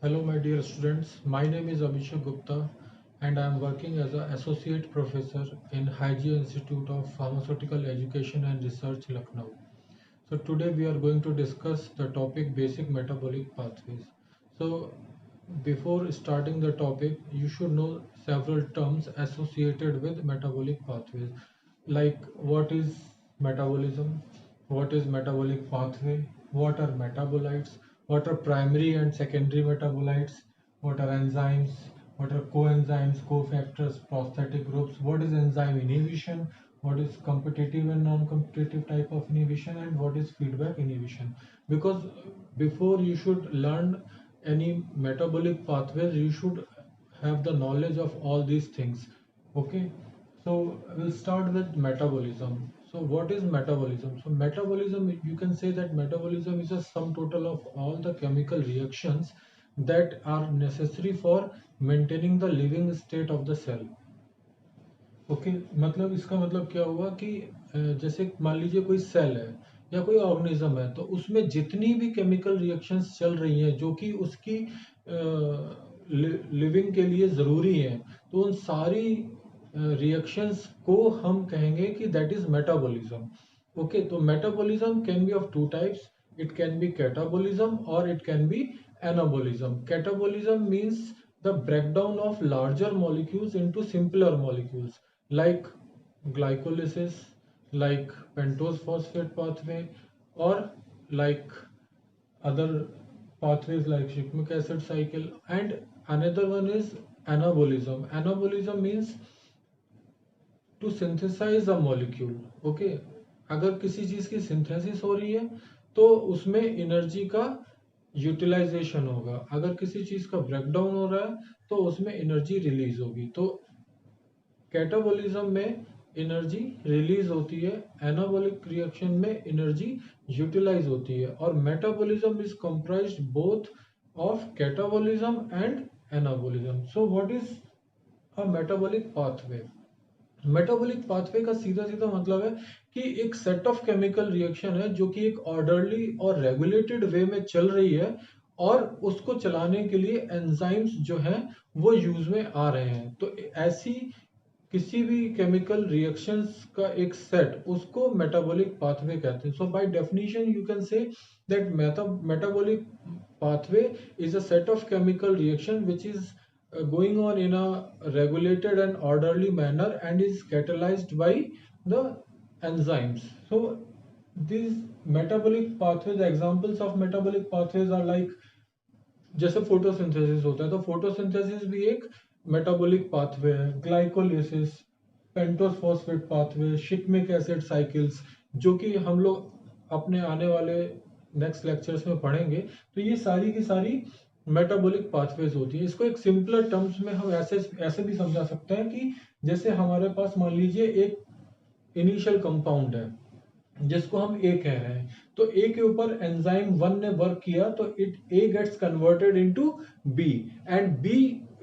Hello, my dear students. My name is Abhishek Gupta, and I am working as an associate professor in Hygiene Institute of Pharmaceutical Education and Research, Lucknow. So today we are going to discuss the topic basic metabolic pathways. So before starting the topic, you should know several terms associated with metabolic pathways, like what is metabolism, what is metabolic pathway, what are metabolites, what are primary and secondary metabolites, what are enzymes, what are coenzymes, cofactors, prosthetic groups, what is enzyme inhibition, what is competitive and non-competitive type of inhibition, and what is feedback inhibition. Because before you should learn any metabolic pathways, you should have the knowledge of all these things. Okay, so we'll start with metabolism. So what is metabolism? So metabolism, you can say that metabolism is a sum total of all the chemical reactions that are necessary for maintaining the living state of the cell. Okay, मतलब इसका मतलब क्या हुआ कि जैसे मान लीजिए कोई सेल है या कोई ऑर्गेनिज्म है, तो उसमें जितनी भी केमिकल रिएक्शंस चल रही हैं जो कि उसकी लिविंग के लिए ज़रूरी हैं, तो उन सारी रिएक्शंस को हम कहेंगे कि दैट इज मेटाबॉलिज्म. ओके, तो metabolism can be of two types. It can be catabolism और it can be anabolism. Catabolism means the breakdown of larger molecules into simpler molecules, like glycolysis, like pentose phosphate pathway, or like other pathways like shikmic acid cycle. And another one is anabolism. Anabolism means to synthesize a molecule. Okay, अगर किसी चीज की synthesis हो रही है तो उसमें energy का यूटिलाइजेशन होगा. अगर किसी चीज का ब्रेकडाउन हो रहा है तो उसमें एनर्जी रिलीज होगी. तो कैटाबॉलिज्म में एनर्जी रिलीज होती है, एनाबॉलिक रिएक्शन में एनर्जी यूटिलाइज होती है. और metabolism is comprised both of catabolism and anabolism. So what is a metabolic pathway? Metabolic pathway का सीधा सीधा मतलब है कि एक सेट ऑफ केमिकल रिएक्शन है जो कि एक ऑर्डरली और रेगुलेटेड वे में चल रही है, और उसको चलाने के लिए एंजाइम्स जो हैं वो यूज में आ रहे हैं. तो ऐसी किसी भी केमिकल रिएक्शंस का एक सेट, उसको मेटाबॉलिक पाथवे कहते हैं. So by definition you can say that metabolic pathway is a set of chemical reaction which is going on in a regulated and orderly manner and is catalyzed by the enzymes. So these metabolic pathways, examples of metabolic pathways are like, जैसे photosynthesis होता है तो photosynthesis भी एक metabolic pathway है. Glycolysis, pentose phosphate pathway, shikimic acid cycles, जो कि हम लोग अपने आने वाले नेक्स्ट लेक्चर्स में पढ़ेंगे. तो ये सारी की सारी मेटाबॉलिक पाथवेज होती है. इसको एक सिंपलर टर्म्स में हम ऐसे ऐसे भी समझा सकते हैं कि जैसे हमारे पास मान लीजिए एक इनिशियल कंपाउंड है जिसको हम ए कह रहे हैं. तो ए के ऊपर एंजाइम वन ने वर्क किया तो it A gets converted into B, and B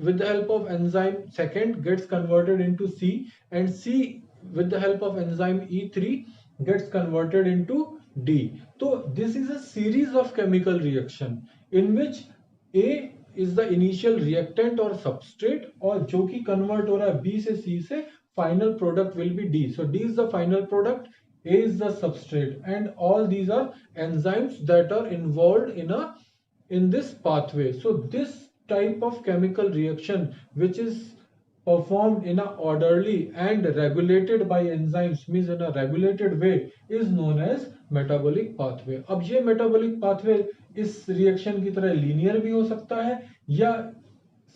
with the help of enzyme second gets converted into C, and C with the help of enzyme E3 gets converted into D. So this is a series of chemical reaction in which A is the initial reactant or substrate, और जो कि convert हो रहा है B से C से, final product will be D. So D is the final product, A is the substrate, and all these are enzymes that are involved in this pathway. So this type of chemical reaction which is performed in a orderly and regulated by enzymes, means in a regulated way, is known as metabolic pathway. अब ये metabolic pathway इस reaction की तरह linear भी हो सकता है या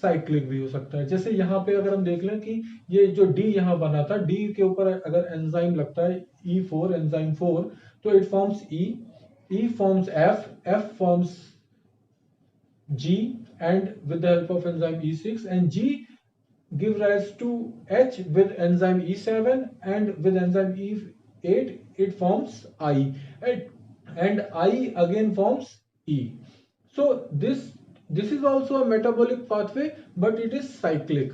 साइक्लिक भी हो सकता है. जैसे यहाँ पे अगर हम देख लें कि ये जो डी यहाँ बना था, डी के ऊपर अगर एंजाइम लगता है E4, एंजाइम 4, तो it forms E, E forms F, F forms G, and with the help of enzyme E6, and G give rise to H with enzyme E7, and with enzyme E8 it forms I, and I again forms E. So this is also a metabolic pathway, but it is cyclic.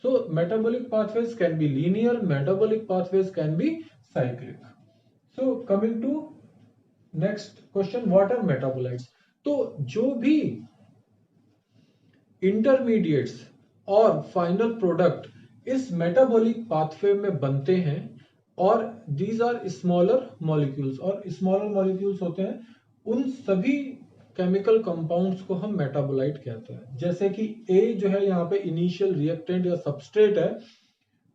So metabolic pathways can be linear, metabolic pathways can be cyclic. So coming to next question, what are metabolites? तो जो भी intermediates और final product इस metabolic pathway में बनते हैं, और these are smaller molecules, और स्मॉलर मॉलिक्यूल्स होते हैं उन सभी केमिकल कंपाउंड्स को हम मेटाबोलाइट कहते हैं। जैसे कि ए जो है यहाँ पे इनिशियल रिएक्टेंट या सबस्ट्रेट है,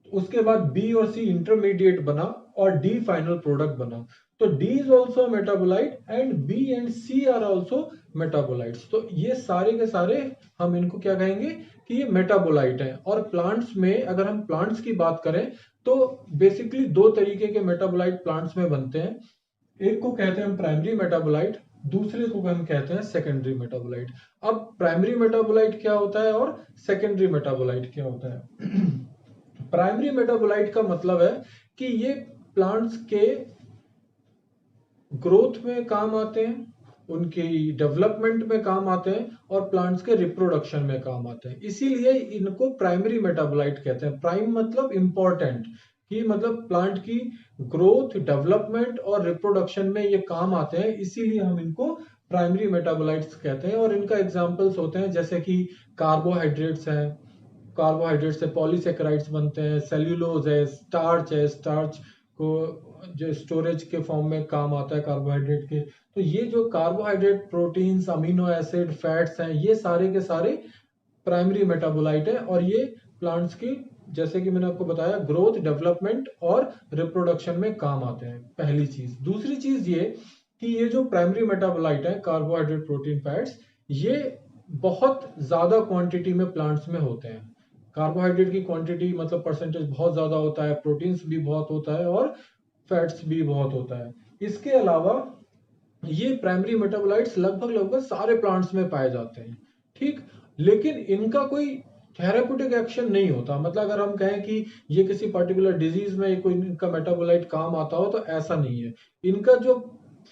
उसके बाद बी और सी इंटरमीडिएट बना और डी फाइनल प्रोडक्ट बना। तो D is also metabolite and B and C are also metabolites. तो ये सारे के सारे हम इनको क्या कहेंगे कि ये मेटाबोलाइट हैं। और प्लांट्स में अगर हम प्लांट्स की बात करें तो बेसिकली दो तरीके के मेटाबोलाइट प्लांट्स में बनते हैं। एक को कहते हैं हम प्राइमरी मेटाबोलाइट, दूसरे को हम कहते हैं सेकेंडरी मेटाबोलाइट। अब प्राइमरी मेटाबोलाइट क्या होता है और सेकेंडरी मेटाबोलाइट क्या होता है? प्राइमरी मेटाबोलाइट का मतलब है कि ये प्लांट्स के ग्रोथ में काम आते हैं, उनकी डेवलपमेंट में काम आते हैं और प्लांट्स के रिप्रोडक्शन में काम आते हैं, इसीलिए इनको प्राइमरी मेटाबोलाइट कहते हैं। प्राइम मतलब इंपॉर्टेंट, कि मतलब प्लांट की ग्रोथ, डेवलपमेंट और रिप्रोडक्शन में ये काम आते हैं, इसीलिए हम इनको प्राइमरी मेटाबोलाइट्स कहते हैं। और इनका एग्जांपल्स होते हैं जैसे कि कार्बोहाइड्रेट्स हैं, कार्बोहाइड्रेट से पॉलीसेकेराइड्स बनते हैं, सेल्यूलोज है, स्टार्च को जो स्टोरेज के फॉर्म में काम आता है कार्बोहाइड्रेट के। तो ये जो carbohydrate, proteins, amino acid, fats हैं, ये सारे के सारे प्राइमरी मेटाबोलाइट है, और ये प्लांट्स की, जैसे कि मैंने आपको बताया, ग्रोथ, डेवलपमेंट और रिप्रोडक्शन में काम आते हैं, पहली चीज। दूसरी चीज ये कि ये जो प्राइमरी मेटाबोलाइट है, कार्बोहाइड्रेट, प्रोटीन, फैट्स, ये बहुत ज्यादा क्वांटिटी में प्लांट्स में होते हैं। कार्बोहाइड्रेट की क्वांटिटी मतलब परसेंटेज बहुत ज्यादा होता है, प्रोटीन्स भी बहुत होता है और फैट्स भी बहुत होता है। इसके अलावा ये प्राइमरी मेटाबोलाइट्स लगभग लगभग सारे प्लांट्स में पाए जाते हैं, ठीक। लेकिन इनका कोई थेराप्यूटिक एक्शन नहीं होता। मतलब अगर हम कहें कि ये किसी पर्टिकुलर डिजीज में कोई इनका मेटाबोलाइट काम आता हो, तो ऐसा नहीं है। इनका जो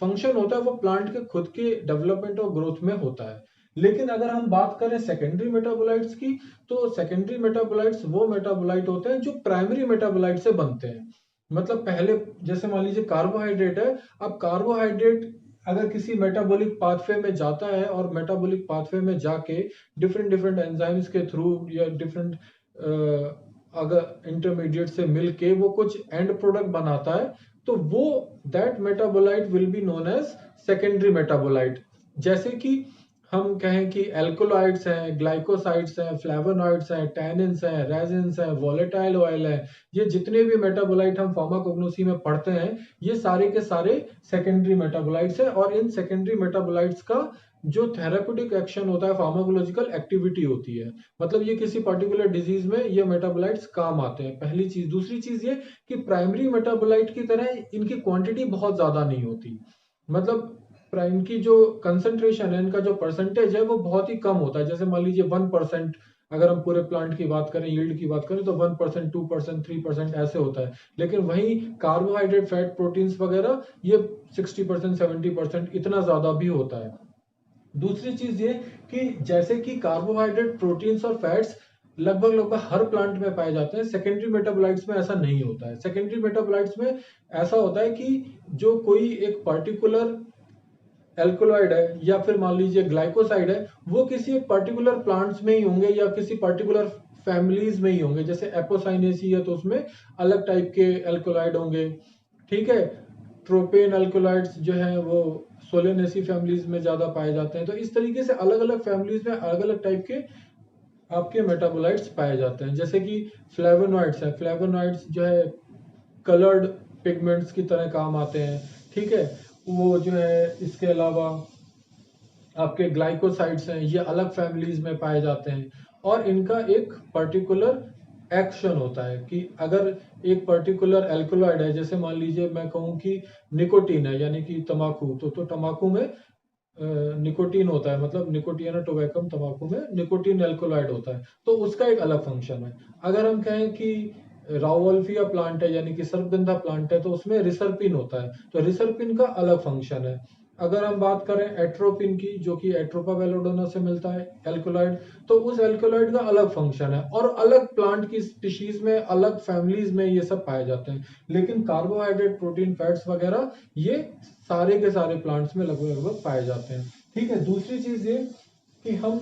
फंक्शन होता है वो प्लांट के खुद के डेवलपमेंट और ग्रोथ में होता है। लेकिन अगर हम बात करें सेकेंडरी मेटाबोलाइट्स की, तो सेकेंडरी मेटाबोलाइट्स वो मेटाबोलाइट होते हैं जो प्राइमरी मेटाबोलाइट से बनते हैं। मतलब पहले जैसे मान लीजिए कार्बोहाइड्रेट है, अब कार्बोहाइड्रेट अगर किसी मेटाबॉलिक पाथवे में जाता है और मेटाबॉलिक पाथवे में जाके डिफरेंट डिफरेंट एंजाइम्स के थ्रू या डिफरेंट अगर इंटरमीडिएट से मिलके वो कुछ एंड प्रोडक्ट बनाता है, तो वो that metabolite will be known as secondary metabolite. जैसे कि हम कहें कि एल्कोलाइड्स हैं, ग्लाइकोसाइड्स हैं, फ्लेवोनॉइड्स हैं, टैनिन्स हैं, रेजिन्स हैं, वोलेटाइल ऑयल है, ये जितने भी मेटाबोलाइट हम फार्माकोग्नोसी में पढ़ते हैं, ये सारे के सारे सेकेंडरी मेटाबोलाइट्स है। और इन सेकेंडरी मेटाबोलाइट्स का जो थेराप्यूटिक एक्शन होता है, फार्माकोलॉजिकल एक्टिविटी होती है। मतलब ये किसी पर्टिकुलर डिजीज में ये मेटाबोलाइट्स काम आते हैं, पहली चीज। दूसरी चीज ये कि प्राइमरी मेटाबोलाइट की तरह इनकी क्वांटिटी बहुत ज्यादा नहीं होती। मतलब प्राइम की जो कंसंट्रेशन है, इनका जो परसेंटेज है, वो बहुत ही कम होता है। जैसे मान लीजिए 1%, अगर हम पूरे प्लांट की बात करें, यील्ड की बात करें, तो 1%, 2%, 3% ऐसे होता है। लेकिन वहीं कार्बोहाइड्रेट, फैट, प्रोटीन्स वगैरह ये 60%, 70% इतना ज्यादा भी होता है। दूसरी चीज ये कि जैसे कि कार्बोहाइड्रेट, प्रोटीन्स और फैट्स लगभग लगभग हर प्लांट में पाए जाते हैं, सेकेंडरी मेटाबोलाइट्स में ऐसा नहीं होता है। सेकेंडरी मेटाबोलाइट्स में ऐसा होता है कि जो कोई एक पर्टिकुलर एल्कोलॉइड है या फिर मान लीजिए ग्लाइकोसाइड है, वो किसी एक पर्टिकुलर प्लांट्स में ही होंगे या किसी पर्टिकुलर फैमिलीज में ही होंगे। जैसे एपोसाइनेसी है तो उसमें अलग टाइप के एल्कोलॉइड होंगे, ठीक है। ट्रोपेन एल्कोलॉइड्स जो है वो सोलेनेसी फैमिलीज में ज्यादा पाए जाते हैं। तो इस तरीके से अलग अलग फैमिलीज में अलग अलग टाइप के आपके मेटाबोलाइट्स पाए जाते हैं। जैसे कि फ्लेवोनॉइड्स हैं, फ्लेवोनॉइड्स जो है कलर्ड पिगमेंट्स की तरह काम आते हैं, ठीक है। वो जो है इसके अलावा आपके ग्लाइकोसाइड्स हैं, ये अलग फैमिलीज में पाए जाते हैं। और इनका एक पर्टिकुलर एक्शन होता है कि अगर एक पर्टिकुलर एल्कोलॉइड है, जैसे मान लीजिए मैं कहूँ कि निकोटीन है यानी कि तंबाकू, तो तंबाकू में निकोटीन होता है, मतलब निकोटियाना टोबैकम तंबाकू में निकोटीन एल्कोलॉइड होता है, तो उसका एक अलग फंक्शन है। अगर हम कहें कि राओल्फिया प्लांट है यानी कि सर्पगंधा प्लांट है, तो उसमें रिसर्पिन होता है, तो रिसर्पिन का अलग फंक्शन है। अगर हम बात करें एट्रोपिन की, जो कि एट्रोपा बेलोडोना से मिलता है एल्कोलॉइड, तो उस एल्कोलॉइड का अलग फंक्शन है। और अलग प्लांट की स्पीशीज में, अलग फैमिलीज में ये सब पाए जाते हैं। लेकिन कार्बोहाइड्रेट, प्रोटीन, फैट्स वगैरह ये सारे के सारे प्लांट्स में लगभग लगभग पाए जाते हैं, ठीक है। दूसरी चीज ये कि हम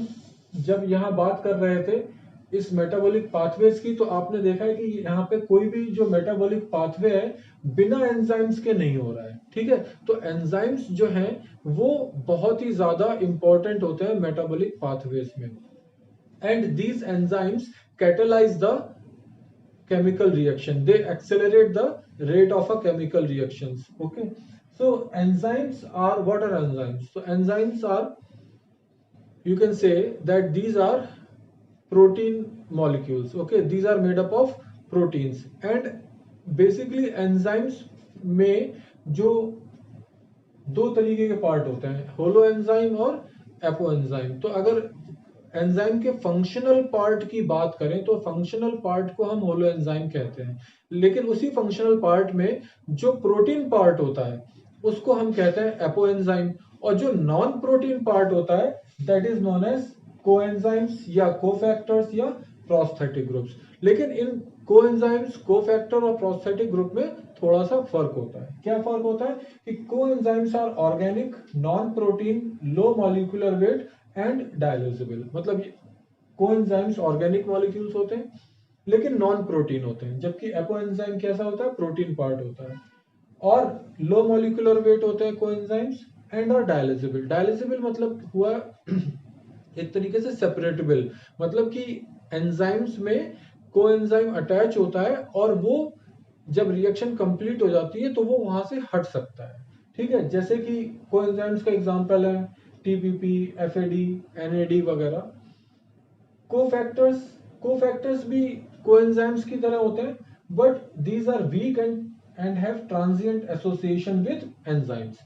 जब यहाँ बात कर रहे थे इस मेटाबॉलिक पाथवेज की, तो आपने देखा है कि यहाँ पे कोई भी जो मेटाबॉलिक पाथवे है बिना एंजाइम्स के नहीं हो रहा है, ठीक है। तो एंजाइम्स जो हैं वो बहुत ही ज्यादा इंपॉर्टेंट होते हैं मेटाबॉलिक पाथवेज में, and these enzymes catalyse the chemical reaction, they accelerate the rate of a chemical reactions. Okay, so enzymes are, what are enzymes? So enzymes are, you can say that these are protein molecules. Okay, these are made up of proteins, and basically enzymes में जो दो तरीके के part होते हैं, holo enzyme और apo enzyme. तो अगर एंजाइम के फंक्शनल पार्ट की बात करें तो फंक्शनल पार्ट को हम होलो एंजाइम कहते हैं, लेकिन उसी फंक्शनल पार्ट में जो प्रोटीन पार्ट होता है उसको हम कहते हैं एपो एंजाइम, और जो नॉन प्रोटीन पार्ट होता है that is known as coenzymes या कोफैक्टर्स या प्रोस्थेटिक ग्रुप्स। लेकिन इन कोएंजाइम्स, कोफैक्टर और प्रोस्थेटिक ग्रुप में थोड़ा सा फर्क होता है। क्या फर्क होता है कि coenzymes are organic, non protein, low molecular weight and dialysable. मतलब कोएंजाइम्स ऑर्गेनिक मॉलिक्यूल्स होते हैं लेकिन नॉन प्रोटीन होते हैं, जबकि एपोएंजाइम कैसा होता है, प्रोटीन पार्ट होता है, और लो मॉलिक्यूलर वेट होते हैं कोएंजाइम्स, एंड और डायलिजिबल। डायलिजिबल मतलब हुआ एक तरीके से सेपरेटेबल, मतलब कि एंजाइम्स में कोएंजाइम अटैच होता है और वो जब रिएक्शन कंप्लीट हो जाती है तो वो वहां से हट सकता है, ठीक है। जैसे कि कोएंजाइम्स का एग्जांपल है टीपीपी, एफएडी, एनएडी वगैरह। कोफैक्टर्स, कोफैक्टर्स भी कोएंजाइम्स की तरह होते हैं, but these are weak and have transient association with enzymes,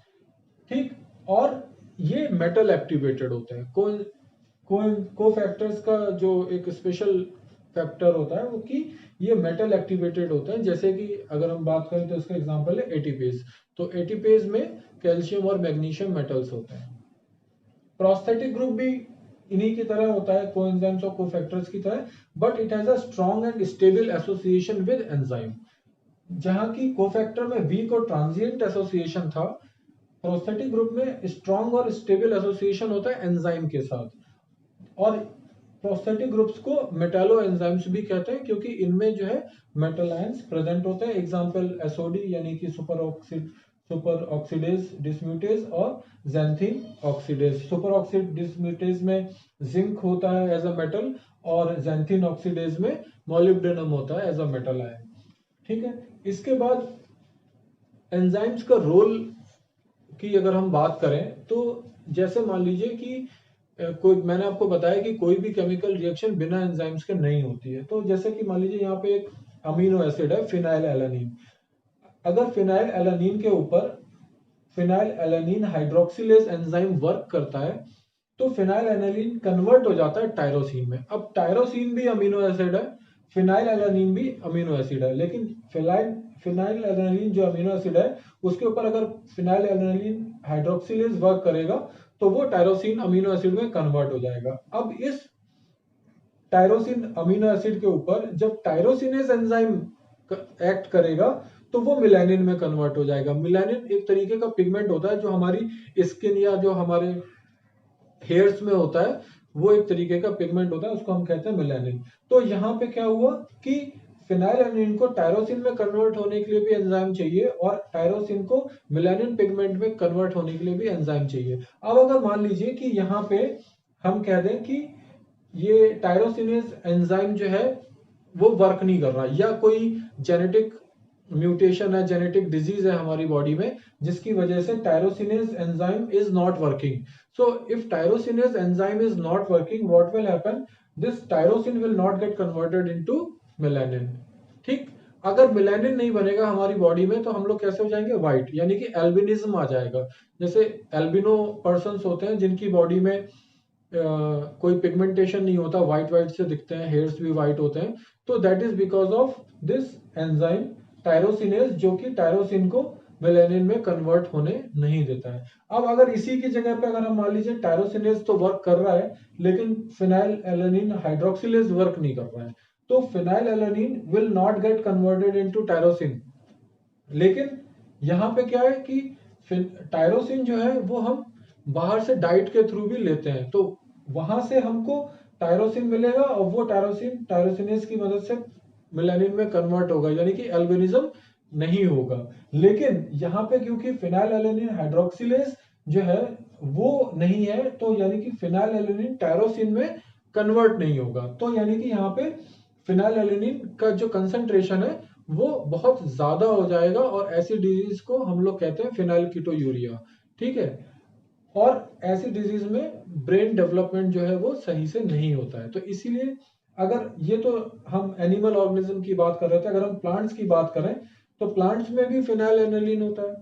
ठीक। और ये मेटल एक्टिवेटेड होते हैं। कोफैक्टर्स का जो एक स्पेशल फैक्टर होता है वो कि ये मेटल एक्टिवेटेड होते हैं। जैसे कि अगर हम बात करें तो इसका एग्जांपल है एटीपेज। तो एटीपेज में कैल्शियम और मैग्नीशियम मेटल्स होते हैं। प्रोस्थेटिक ग्रुप भी इन्हीं की तरह होता है, कोएंजाइम्स और कोफैक्टर्स की तरह, but it has a strong and stable association with enzyme. जहां की कोफैक्टर में वीक और ट्रांजिएंट एसोसिएशन था, प्रोस्थेटिक ग्रुप में स्ट्रॉन्ग और स्टेबल एसोसिएशन होता है एंजाइम के साथ। और प्रोस्थेटिक ग्रुप्स को मेटालो एंजाइम्स भी कहते हैं क्योंकि इनमें जो है मेटल आयंस प्रेजेंट होते हैं। एग्जांपल एसओडी यानी कि सुपर ऑक्सीडेज डिस्म्यूटेज और xanthine oxidase. Super oxide dismutase में जिंक होता है एज अ मेटल, और ज़ैंथीन ऑक्सीडेज में मोलिब्डेनम होता है एज अ मेटल आयन, ठीक है। इसके बाद एंजाइम्स का रोल की अगर हम बात करें तो जैसे मान लीजिए कि कोई, मैंने आपको बताया कि कोई भी केमिकल रिएक्शन बिना एंजाइम्स के नहीं होती है। तो जैसे कि मान लीजिए यहाँ पे एक अमीनो एसिड है फिनाइल एलानीन। अगर फिनाइल एलानीन के ऊपर phenyl alanine hydroxylase enzyme work करता है तो फिनाइल एलानीन कन्वर्ट हो जाता है टायरोसिन में। अब टायरोसिन भी अमीनो एसिड है, फिनाइल एलानीन भी अमीनो एसिड है, लेकिन फिनाइल एलानीन जो अमीनो एसिड है उसके ऊपर अगर फिनाइल एलानीन हाइड्रोक्सिलेज वर्क करेगा तो वो टायरोसिन अमीनो एसिड में कन्वर्ट हो जाएगा। अब इस टायरोसिन अमीनो एसिड के ऊपर जब टायरोसिनेज एंजाइम एक्ट करेगा तो वो मिलानिन में कन्वर्ट हो जाएगा। मिलानिन एक तरीके का पिगमेंट होता है जो हमारी स्किन या जो हमारे हेयर्स में होता है, वो एक तरीके का पिगमेंट होता है, उसको हम कहते हैं मिलानिन। तो यहाँ पे क्या हुआ कि फिनाइलएलानिन को टायरोसिन में कन्वर्ट होने के लिए भी एंजाइम चाहिए और टायरोसिन को मिलानिन पिगमेंट में कन्वर्ट होने के लिए भी एंजाइम चाहिए। अब अगर मान लीजिए कि यहाँ पे हम कह दें कि ये टायरोसिनेज एंजाइम जो है वो वर्क नहीं कर रहा, या कोई जेनेटिक म्यूटेशन है, जेनेटिक डिजीज है हमारी बॉडी में जिसकी वजह से tyrosinase enzyme is not working. So if tyrosinase enzyme is not working, what will happen, this tyrosine will not get converted into melanin, ठीक। अगर मेलानिन नहीं बनेगा हमारी बॉडी में तो हम लोग कैसे हो जाएंगे, व्हाइट, यानी कि एल्बिनिज्म आ जाएगा। जैसे एल्बिनो पर्सन्स होते हैं जिनकी बॉडी में कोई पिगमेंटेशन नहीं होता, व्हाइट व्हाइट से दिखते हैं, हेयर्स भी व्हाइट होते हैं, तो that is because of this enzyme tyrosinase, जो कि टायरोसिन को मेलानिन में कन्वर्ट होने नहीं देता है। अब अगर इसी की जगह पे अगर हम मान लीजिए टायरोसिनेज तो वर्क कर रहा है लेकिन फिनाइल एलानिन हाइड्रोक्सिलेज वर्क नहीं कर रहा है, तो phenyl alanine will not get converted into tyrosine. लेकिन यहाँ पे क्या है कि टायरोसिन जो है वो हम बाहर से डाइट के थ्रू भी लेते हैं, तो वहां से हमको टायरोसिन मिलेगा और वो टायरोसिनेज की मदद से मेलानिन में कन्वर्ट होगा, यानी कि एल्बिनिज्म नहीं होगा। लेकिन यहाँ पे क्योंकि फिनाइल एलेनिन हाइड्रोक्सिलेज जो है वो नहीं है, तो यानी कि फिनाइल एलेनिन टायरोसिन में कन्वर्ट नहीं होगा, तो यानी कि यहाँ पे फिनाइल एलेनिन का जो कंसंट्रेशन है वो बहुत ज्यादा हो जाएगा, और ऐसी डिजीज को हम लोग कहते हैं फिनाइल कीटोयूरिया। ठीक है, और ऐसी डिजीज में ब्रेन डेवलपमेंट जो है वो सही से नहीं होता है। तो इसीलिए अगर ये तो हम एनिमल ऑर्गेनिज्म की बात कर रहे थे, अगर हम प्लांट्स की बात करें तो प्लांट्स में भी फिनाइल एनालिन होता है।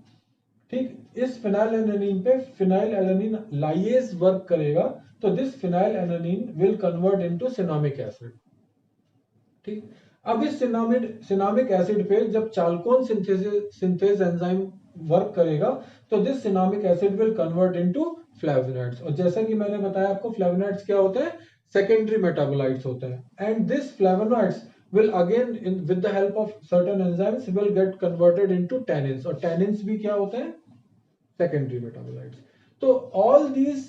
ठीक, इस फिनाइल एनालिन पे फिनाइल एलानिन लाइएज वर्क करेगा, तो this phenyl aniline will convert into cinnamic acid. ठीक, अब इस सिनामिक एसिड पे जब चाल्कोन सिंथेज एंजाइम वर्क करेगा, तो this cinnamic acid will convert into flavonoids. और जैसा कि मैंने बताया आपको, फ्लेवोनॉइड्स क्या होते हैं? सेकेंडरी मेटाबोलाइट्स होते हैं। And this flavonoids will again with the help of certain enzymes will get converted into tannins, और tannins भी क्या होते हैं? Secondary metabolites. तो all these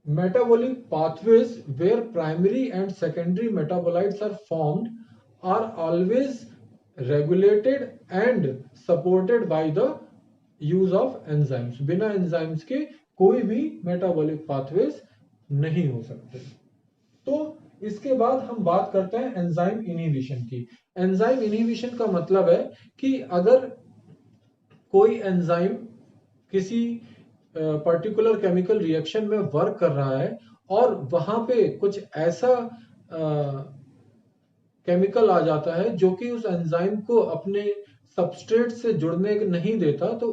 metabolic pathways where primary and secondary metabolites are formed are always regulated and supported by the use of enzymes. बिना enzymes के कोई भी metabolic pathways नहीं हो सकते। तो इसके बाद हम बात करते हैं एंजाइम इनहिबिशन की। एंजाइम इनहिबिशन का मतलब है कि अगर कोई एंजाइम किसी पर्टिकुलर केमिकल रिएक्शन में वर्क कर रहा है और वहां पे कुछ ऐसा केमिकल आ जाता है जो कि उस एंजाइम को अपने सबस्ट्रेट से जुड़ने नहीं देता, तो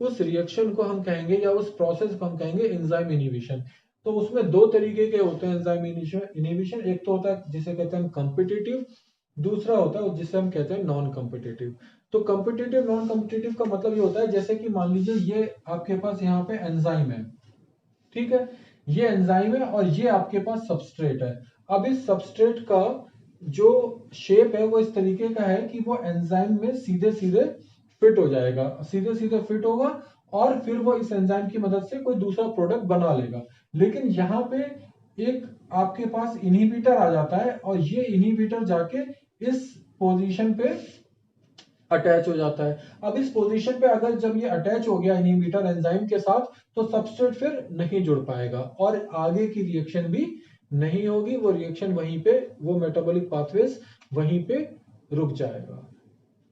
उस रिएक्शन को हम कहेंगे या उस प्रोसेस को हम कहेंगे एंजाइम इनहिबिशन। तो उसमें दो तरीके के होते हैं एंजाइम इनहिबिशन। एक तो होता है जिसे कहते हैं कॉम्पिटिटिव, दूसरा होता है जिसे हम कहते हैं नॉन कॉम्पिटिटिव। तो कॉम्पिटिटिव नॉन कॉम्पिटिटिव का मतलब ये होता है, जैसे कि मान लीजिए ये आपके पास यहाँ पे एंजाइम है, ठीक है, ये एंजाइम है और ये आपके पास सबस्ट्रेट है। अब इस सबस्ट्रेट का जो शेप है वो इस तरीके का है कि वो एंजाइम में सीधे सीधे फिट हो जाएगा, सीधे सीधे फिट होगा, और फिर वो इस एंजाइम की मदद से कोई दूसरा प्रोडक्ट बना लेगा। लेकिन यहाँ पे एक आपके पास इनहिबिटर आ जाता है, और ये इनहिबिटर जाके इस पोजीशन पे अटैच हो जाता है। अब इस पोजीशन पे अगर जब ये अटैच हो गया इनहिबिटर एंजाइम के साथ, तो सबस्ट्रेट फिर नहीं जुड़ पाएगा और आगे की रिएक्शन भी नहीं होगी। वो रिएक्शन वहीं पे, वो मेटाबॉलिक पाथवेज वहीं पे रुक जाएगा।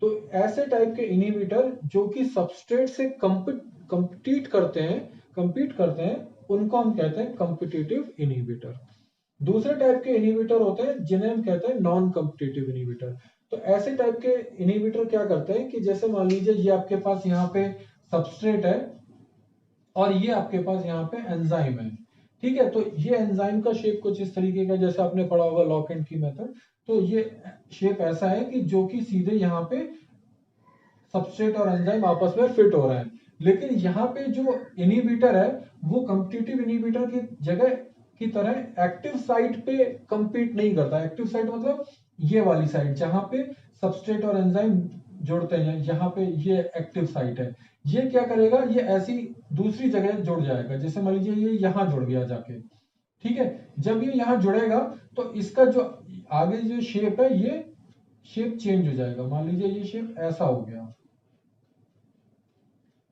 तो ऐसे टाइप के इनहिबिटर जो कि सबस्ट्रेट से कंपीट करते हैं, उनको हम कहते हैं कॉम्पिटिटिव इनहिबिटर। दूसरे टाइप के इनहिबिटर होते हैं जिन्हें हम कहते हैं नॉन कॉम्पिटिटिव इनहिबिटर। तो ऐसे टाइप के इनहिबिटर क्या करते हैं कि जैसे मान लीजिए ये आपके पास यहाँ पे सबस्ट्रेट है और ये आपके पास यहाँ पे एंजाइम है, ठीक है। तो ये एंजाइम का शेप कुछ इस तरीके का, जैसे आपने पढ़ा होगा लॉक एंड की मेथड। तो ये शेप ऐसा है कि जो कि सीधे यहाँ पे सबस्ट्रेट और एंजाइम आपस में फिट हो रहे हैं। लेकिन यहाँ पे जो इनहिबिटर है वो कॉम्पिटिटिव इनहिबिटर की जगह की तरह एक्टिव साइट पे कंपीट नहीं करता। एक्टिव साइट मतलब ये वाली साइड जहां पे सबस्ट्रेट और एंजाइम जुड़ते हैं, यहाँ पे ये एक्टिव साइट है। ये क्या करेगा, ये ऐसी दूसरी जगह जुड़ जाएगा। जैसे मान लीजिए ये यहाँ जुड़ गया जाके, ठीक है। जब ये यहाँ जुड़ेगा तो इसका जो आगे जो शेप है ये शेप चेंज हो जाएगा। मान लीजिए ये शेप ऐसा हो गया।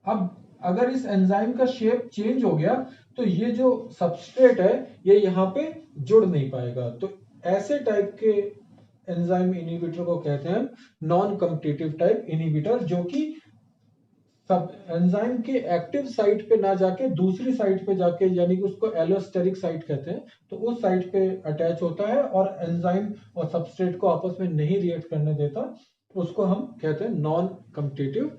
अब अगर इस एंजाइम का शेप चेंज हो गया तो ये जो सबस्ट्रेट है ये यहाँ पे जुड़ नहीं पाएगा। तो ऐसे टाइप के एंजाइम इनहिबिटर को कहते हैं नॉन कॉम्पिटिटिव टाइप इनहिबिटर, जो कि सब एंजाइम के एक्टिव साइट पे ना जाके दूसरी साइट पे जाके, यानी कि उसको एलोस्टेरिक साइट कहते हैं, तो उस साइट पे अटैच होता है और एंजाइम और सबस्ट्रेट को आपस में नहीं रिएक्ट करने देता। उसको हम कहते हैं नॉन कॉम्पिटिटिव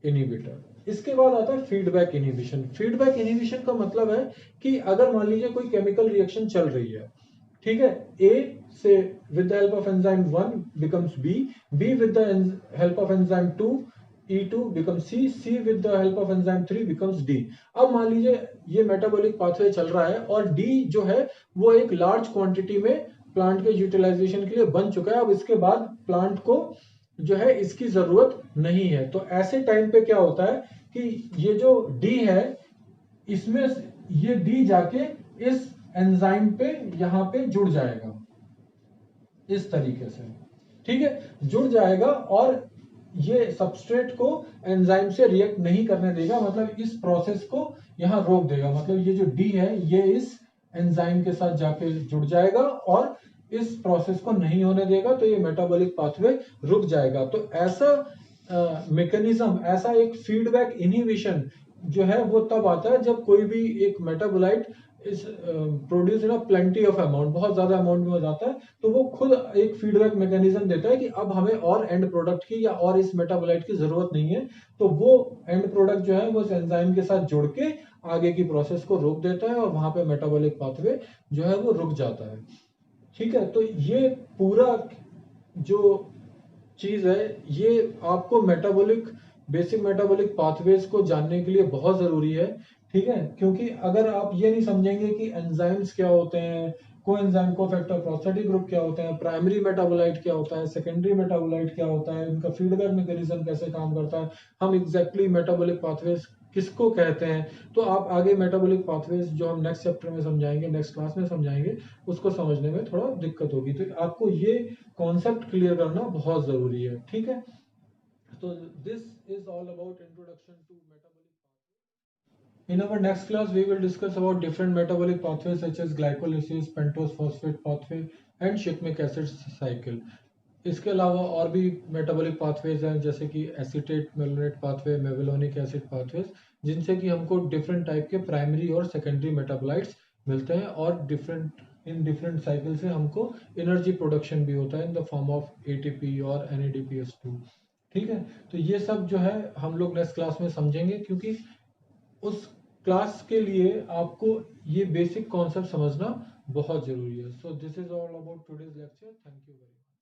इनहिबिटर। इसके बाद आता है फीडबैक इनहिबिशन। फीडबैक इनहिबिशन का मतलब है कि अगर मान लीजिए कोई केमिकल रिएक्शन चल रही है, ठीक है, ए से with the help of enzyme 1 becomes B, B with the help of enzyme 2 E2 becomes C, C with the help of enzyme 3 becomes D। अब मान लीजिए ये मेटाबॉलिक पाथवे चल रहा है और D जो है वो एक लार्ज क्वांटिटी में प्लांट के यूटिलाइजेशन के लिए बन चुका है। अब इसके बाद प्लांट को जो है इसकी जरूरत नहीं है। तो ऐसे टाइम पे क्या होता है कि ये जो D है इसमें ये D जाके इस एंजाइम पे यहाँ पे जुड़ जाएगा इस तरीके से, ठीक है, जुड़ जाएगा और ये सबस्ट्रेट को एंजाइम से रिएक्ट नहीं करने देगा, मतलब इस प्रोसेस को यहाँ रोक देगा। मतलब ये जो डी है ये इस एंजाइम के साथ जाके जुड़ जाएगा और इस प्रोसेस को नहीं होने देगा, तो ये मेटाबॉलिक पाथवे रुक जाएगा। तो ऐसा मैकेनिज्म, ऐसा एक फीडबैक इनहिबिशन जो है वो तब आता है जब कोई भी एक मेटाबोलाइट इस produce in plenty of amount, बहुत ज्यादा अमाउंट में हो जाता है, तो वो खुद एक फीडबैक मैकेनिज्म देता है कि अब हमें और एंड प्रोडक्ट की या और इस मेटाबोलाइट की जरूरत नहीं है, तो वो एंड प्रोडक्ट जो है वो इस एंजाइम के साथ जुड़ के आगे की प्रोसेस को रोक देता है और वहां पे मेटाबॉलिक पाथवे जो है वो रुक जाता है। ठीक है, तो ये पूरा जो चीज है ये आपको मेटाबॉलिक, बेसिक मेटाबॉलिक पाथवेज को जानने के लिए बहुत जरूरी है। ठीक है, क्योंकि अगर आप ये नहीं समझेंगे कि एंजाइम्स क्या होते हैं, कोएंजाइम कोफैक्टर प्रोस्थेटिक ग्रुप क्या होते हैं, प्राइमरी मेटाबोलाइट क्या होता है, सेकेंडरी मेटाबोलाइट क्या होता है, इनका फीडबैक मैकेनिज्म कैसे काम करता है, हम एग्जैक्टली मेटाबॉलिक पाथवेज किसको कहते हैं, तो आप आगे मेटाबॉलिक पाथवेज जो हम नेक्स्ट चैप्टर में समझाएंगे, नेक्स्ट क्लास में समझाएंगे, उसको समझने में थोड़ा दिक्कत होगी। तो आपको ये कॉन्सेप्ट क्लियर करना बहुत जरूरी है। ठीक है, तो this is all about introduction to metabolic. In our next class, we will discuss about different metabolic pathways such as glycolysis, pentose phosphate pathway, and shikmic acid cycle. इसके अलावा और भी मेटाबॉलिक पाथवेज हैं जैसे कि acetate malonate pathway, mevalonic acid pathways, जिनसे कि हमको डिफरेंट टाइप के प्राइमरी और सेकेंडरी मेटाबोलाइट्स मिलते हैं और डिफरेंट साइकिल से हमको एनर्जी प्रोडक्शन भी होता है in the form of ATP और NADPH2। ठीक है, तो ये सब जो है हम लोग नेक्स्ट क्लास में समझेंगे, क्योंकि उस क्लास के लिए आपको ये बेसिक कॉन्सेप्ट समझना बहुत जरूरी है। So this is all about today's lecture. Thank you very much.